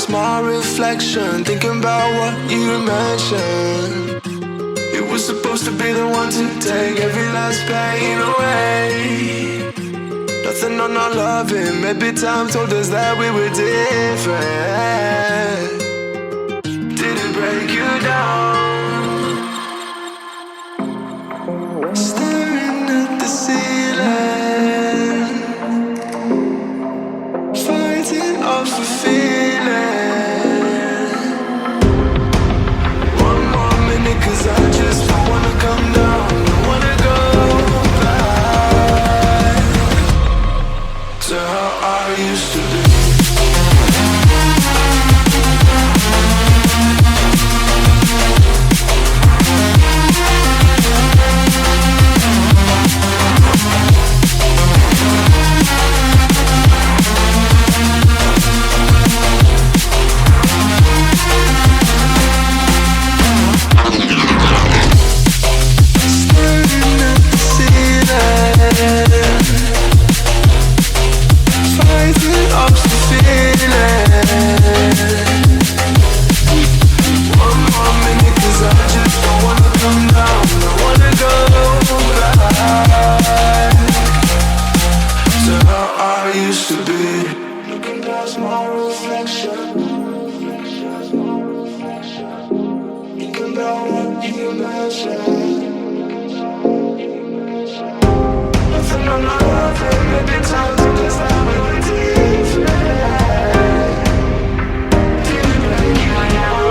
lost my reflection, thinking about what you mentioned. It was supposed to be the one to take every last pain away. Nothing on our loving, maybe time told us that we were different. Did it break you down? Staring at the ceiling, fighting off a feeling. One more minute, 'cause I just don't wanna come down. Don't wanna go back to how I used to be. Fighting off the feeling. One more minute, 'cause I just don't wanna come down. Don't wanna go back to how I used to be. Looking past my reflection, thinking about what you mentioned. Nothing on my life, maybe time to just have a different. Didn't break you down.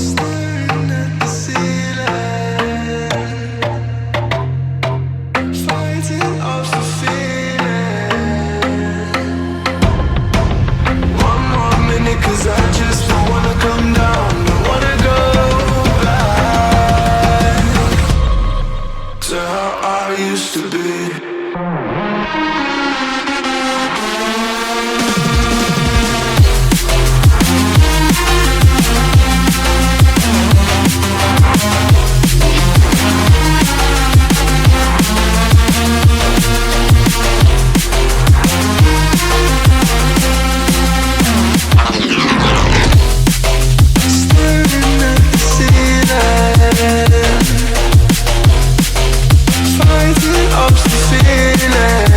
Staring at the ceiling, fighting off the feeling. One more minute, 'cause I just don't wanna come down. Don't wanna go back to how I used to be. Staring at the ceiling, fighting off the feeling.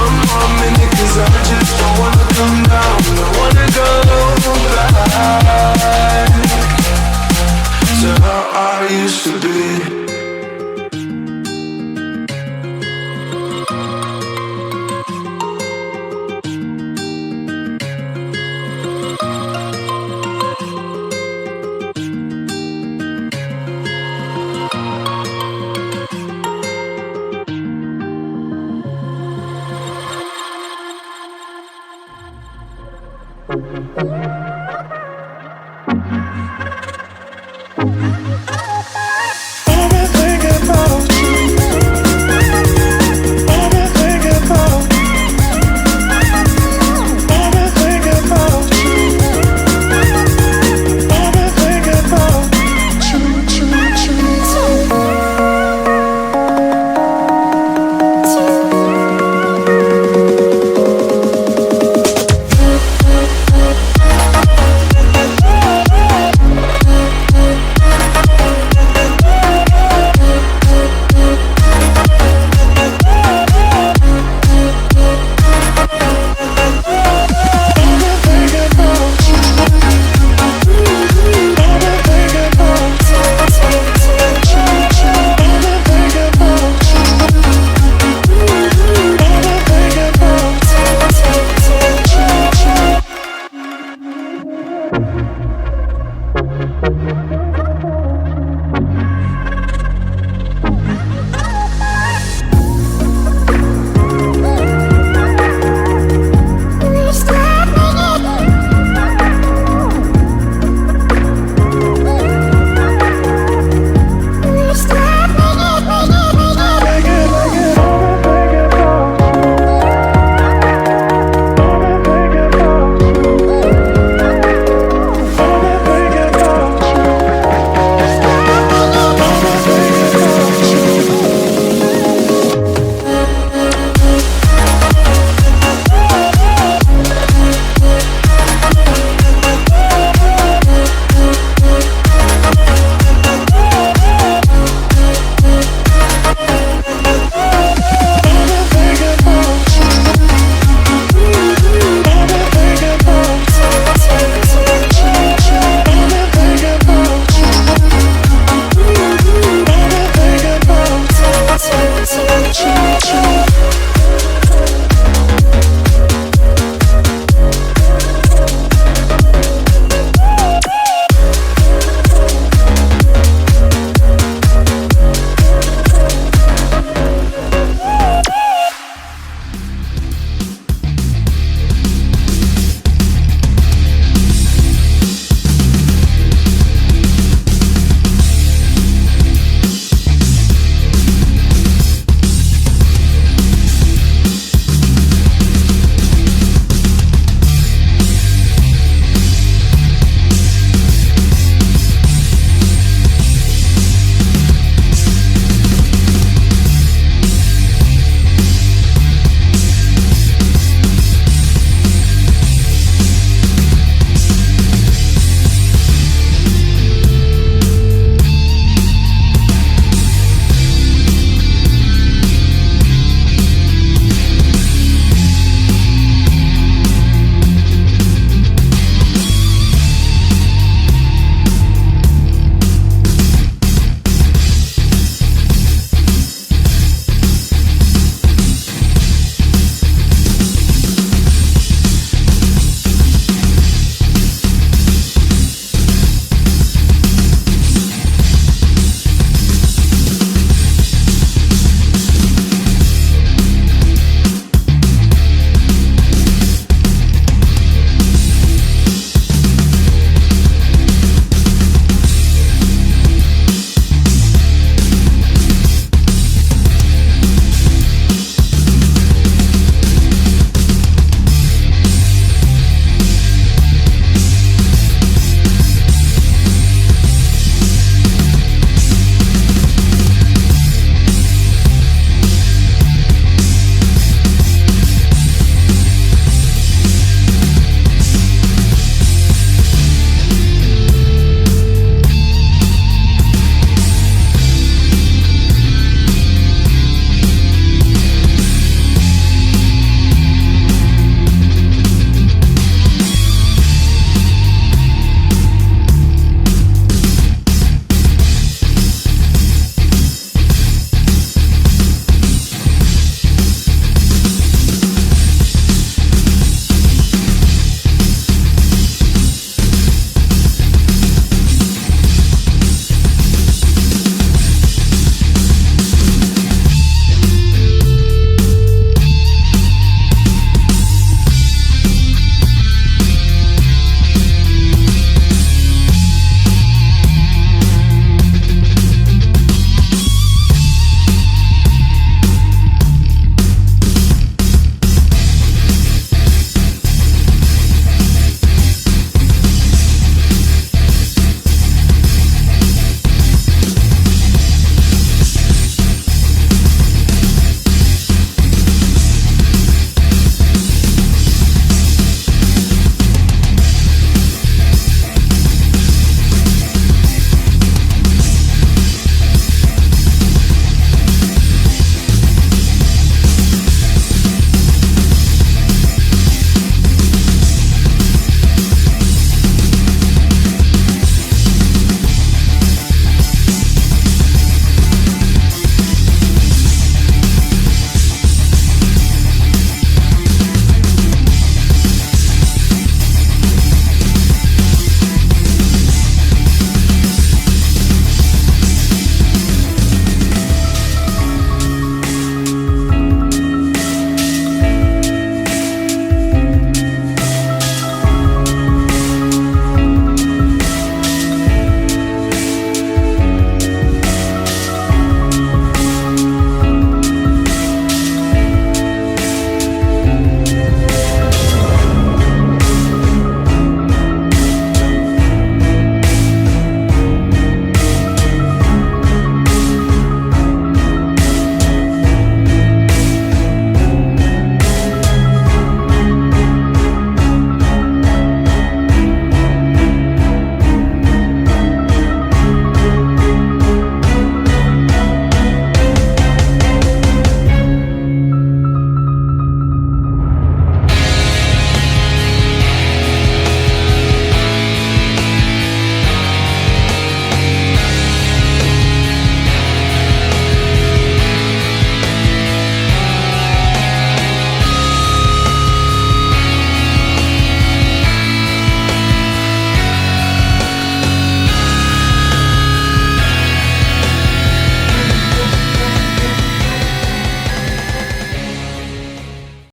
One more minute, 'cause I just don't wanna come down. Don't wanna go back to how I used to be.